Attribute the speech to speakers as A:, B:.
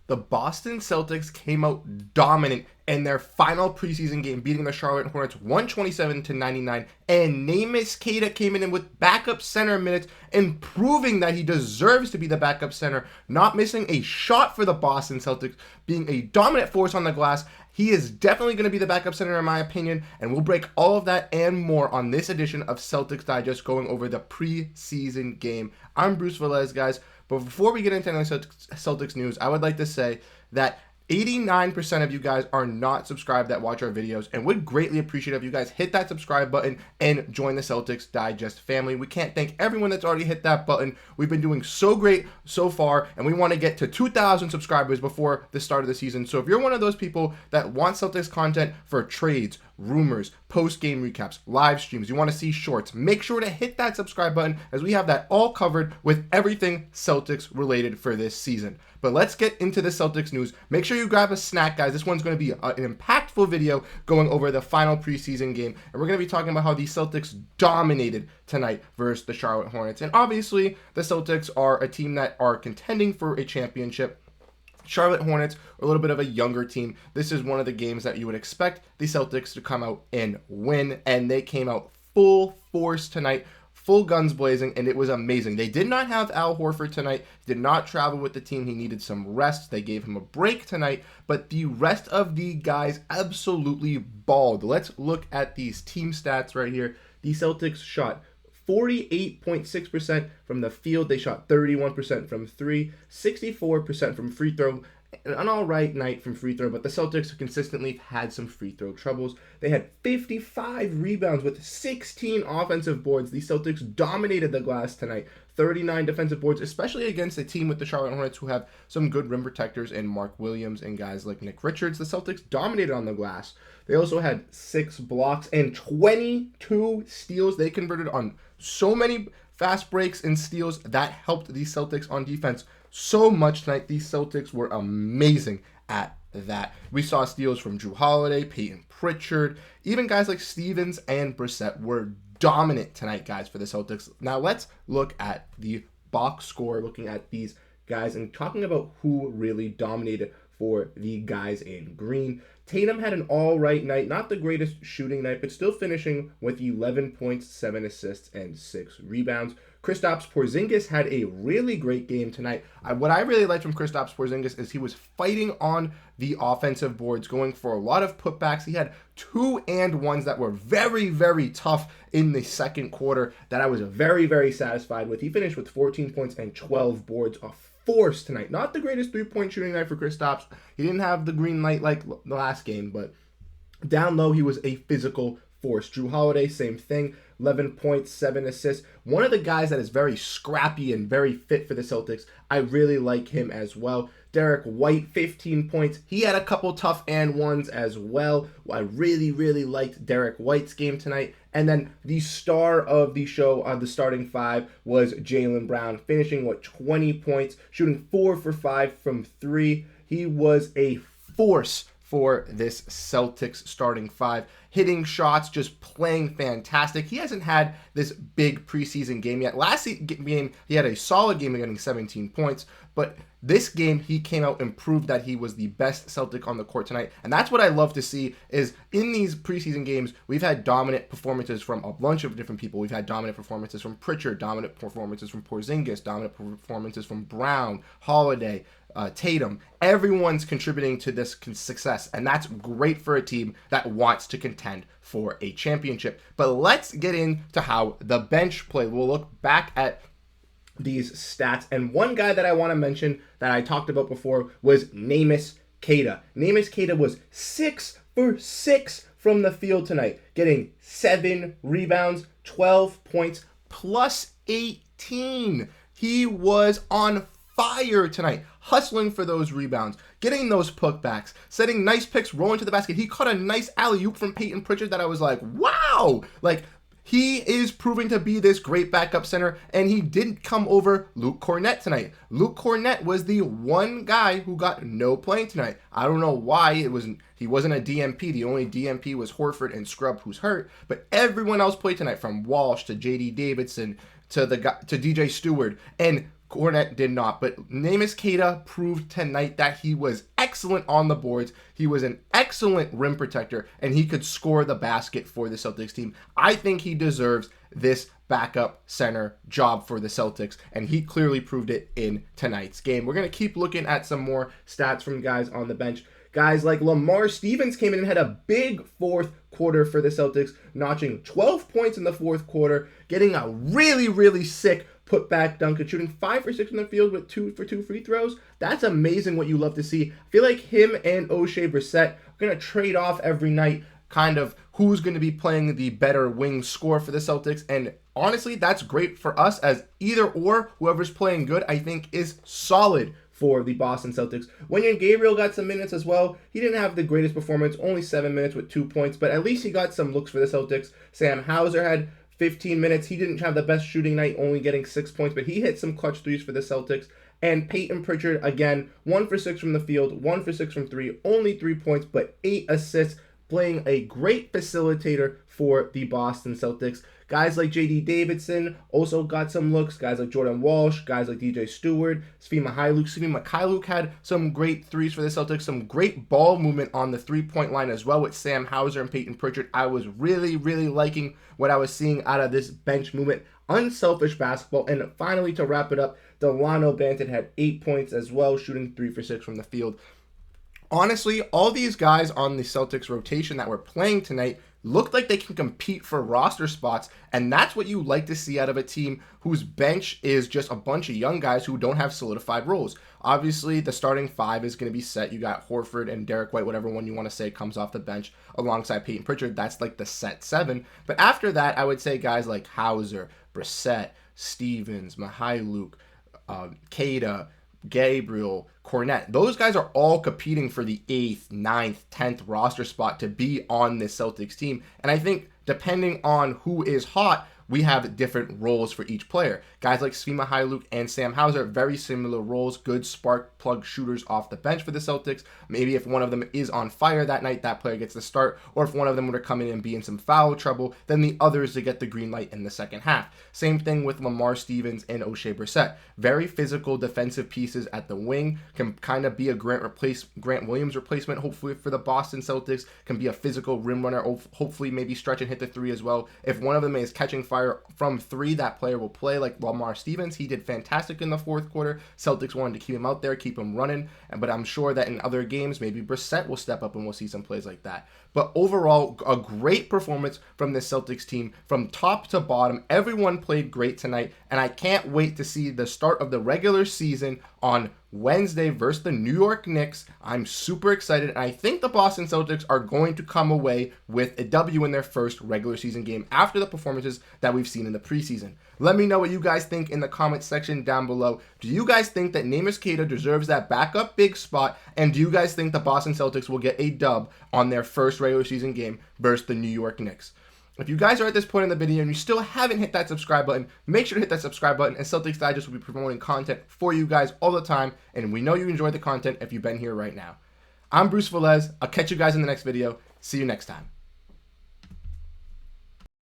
A: The Boston Celtics came out dominant in their final preseason game, beating the Charlotte Hornets 127-99, and Neemias Queta came in with backup center minutes and proving that he deserves to be the backup center, not missing a shot for the Boston Celtics, being a dominant force on the glass. He is definitely going to be the backup center in my opinion, and we'll break all of that and more on this edition of Celtics Digest, going over the preseason game. I'm Bruce Veliz, guys. But before we get into any Celtics news, I would like to say that 89% of you guys are not subscribed that watch our videos, and would greatly appreciate if you guys hit that subscribe button and join the Celtics Digest family. We can't thank everyone that's already hit that button. We've been doing so great so far, and we want to get to 2,000 subscribers before the start of the season. So if you're one of those people that want Celtics content for trades, rumors, post-game recaps, live streams, you want to see shorts, make sure to hit that subscribe button, as we have that all covered with everything Celtics related for this season. But let's get into the Celtics news. Make sure you grab a snack, guys. This one's going to be an impactful video going over the final preseason game, and we're going to be talking about how the Celtics dominated tonight versus the Charlotte Hornets. And obviously, the Celtics are a team that are contending for a championship. Charlotte Hornets are a little bit of a younger team. This is one of the games that you would expect the Celtics to come out and win, and they came out full force tonight, full guns blazing, and it was amazing. They did not have Al Horford tonight. He did not travel with the team. He needed some rest. They gave him a break tonight, but the rest of the guys absolutely balled. Let's look at these team stats right here. The Celtics shot 48.6% from the field. They shot 31% from three, 64% from free throw. An all right night from free throw, but the Celtics consistently had some free throw troubles. They had 55 rebounds with 16 offensive boards. The Celtics dominated the glass tonight. 39 defensive boards, especially against a team with the Charlotte Hornets who have some good rim protectors in Mark Williams and guys like Nick Richards. The Celtics dominated on the glass. They also had 6 blocks and 22 steals. They converted on so many fast breaks and steals that helped the Celtics on defense so much tonight. These Celtics were amazing at that. We saw steals from Jrue Holiday, Payton, Pritchard, even guys like Stevens and Brissett were dominant tonight, guys, for the Celtics. Now let's look at the box score, looking at these guys and talking about who really dominated for the guys in green. Tatum had an all-right night, not the greatest shooting night, but still finishing with 11 points, 7 assists, and 6 rebounds. Kristaps Porzingis had a really great game tonight. What I really liked from Kristaps Porzingis is he was fighting on the offensive boards, going for a lot of putbacks. He had 2-and-1s that were very, very tough in the second quarter that I was very, very satisfied with. He finished with 14 points and 12 boards, a force tonight. Not the greatest three-point shooting night for Kristaps. He didn't have the green light like the last game, but down low, he was a physical force. Jrue Holiday, same thing. 11 points, 7 assists. One of the guys that is very scrappy and very fit for the Celtics. I really like him as well. Derrick White, 15 points. He had a couple tough and ones as well. I really, really liked Derrick White's game tonight. And then the star of the show on the starting 5 was Jaylen Brown, finishing with 20 points, shooting 4 for 5 from 3. He was a force for this Celtics starting 5, hitting shots, just playing fantastic. He hasn't had this big preseason game yet. Last game, he had a solid game of getting 17 points, but this game, he came out and proved that he was the best Celtic on the court tonight. And that's what I love to see, is in these preseason games, we've had dominant performances from a bunch of different people. We've had dominant performances from Pritchard, dominant performances from Porzingis, dominant performances from Brown, Holiday, Tatum. Everyone's contributing to this success, and that's great for a team that wants to contend for a championship. But let's get into how the bench played. We'll look back at these stats, and one guy that I want to mention that I talked about before was Neemias Queta. Neemias Queta was 6 for 6 from the field tonight, getting 7 rebounds, 12 points, plus 18. He was on fire tonight, hustling for those rebounds, getting those putbacks, setting nice picks, rolling to the basket. He caught a nice alley-oop from Payton Pritchard that I was like, wow! Like, he is proving to be this great backup center, and he didn't come over Luke Kornet tonight. Luke Kornet was the one guy who got no playing tonight. I don't know why. He wasn't a DMP. The only DMP was Horford and Scrubb, who's hurt, but everyone else played tonight, from Walsh to JD Davison to DJ Stewart, and Kornet did not, but Neemias Queta proved tonight that he was excellent on the boards. He was an excellent rim protector, and he could score the basket for the Celtics team. I think he deserves this backup center job for the Celtics, and he clearly proved it in tonight's game. We're going to keep looking at some more stats from guys on the bench. Guys like Lamar Stevens came in and had a big fourth quarter for the Celtics, notching 12 points in the fourth quarter, getting a really, really sick put-back dunk and shooting 5 for 6 in the field with 2 for 2 free throws. That's amazing, what you love to see. I feel like him and Oshae Brissett are going to trade off every night, kind of who's going to be playing the better wing score for the Celtics. And honestly, that's great for us, as either or, whoever's playing good, I think is solid for the Boston Celtics. Wenyen Gabriel got some minutes as well. He didn't have the greatest performance, only 7 minutes with 2 points, but at least he got some looks for the Celtics. Sam Hauser had 15 minutes. He didn't have the best shooting night, only getting 6 points, but he hit some clutch threes for the Celtics. And Payton Pritchard, again, 1 for 6 from the field, 1 for 6 from 3, only 3 points, but 8 assists, playing a great facilitator for the Boston Celtics. Guys like J.D. Davison also got some looks. Guys like Jordan Walsh, guys like DJ Stewart, Svi Mykhailiuk had some great threes for the Celtics, some great ball movement on the three-point line as well with Sam Hauser and Payton Pritchard. I was really, really liking what I was seeing out of this bench movement. Unselfish basketball. And finally, to wrap it up, Dalano Banton had 8 points as well, shooting 3 for 6 from the field. Honestly, all these guys on the Celtics rotation that were playing tonight looked like they can compete for roster spots, and that's what you like to see out of a team whose bench is just a bunch of young guys who don't have solidified roles. Obviously, the starting 5 is going to be set. You got Horford and Derrick White, whatever one you want to say, comes off the bench alongside Payton Pritchard. That's like the set 7. But after that, I would say guys like Hauser, Brissett, Stevens, Mykhailiuk, Queta, Gabriel, Kornet, those guys are all competing for the 8th, 9th, 10th roster spot to be on this Celtics team. And I think depending on who is hot, we have different roles for each player. Guys like Svi Mykhailiuk and Sam Hauser, very similar roles, good spark plug shooters off the bench for the Celtics. Maybe if one of them is on fire that night, that player gets the start, or if one of them were to come in and be in some foul trouble, then the others to get the green light in the second half. Same thing with Lamar Stevens and Oshae Brissett. Very physical defensive pieces at the wing, can kind of be a Grant Williams replacement, hopefully for the Boston Celtics, can be a physical rim runner, hopefully maybe stretch and hit the 3 as well. If one of them is catching fire from 3, that player will play, like Lamar Stevens. He did fantastic in the fourth quarter. Celtics wanted to keep him out there, keep him running, but I'm sure that in other games, maybe Brissett will step up and we'll see some plays like that. But overall, a great performance from the Celtics team from top to bottom. Everyone played great tonight, and I can't wait to see the start of the regular season on Wednesday versus the New York Knicks. I'm super excited, and I think the Boston Celtics are going to come away with a W in their first regular season game after the performances that we've seen in the preseason. Let me know what you guys think in the comments section down below. Do you guys think that Neemias Queta deserves that backup big spot, and do you guys think the Boston Celtics will get a dub on their first regular season game versus the New York Knicks? If you guys are at this point in the video and you still haven't hit that subscribe button, make sure to hit that subscribe button, and Celtics Digest will be promoting content for you guys all the time, and we know you enjoy the content if you've been here right now. I'm Bruce Velez. I'll catch you guys in the next video. See you next time.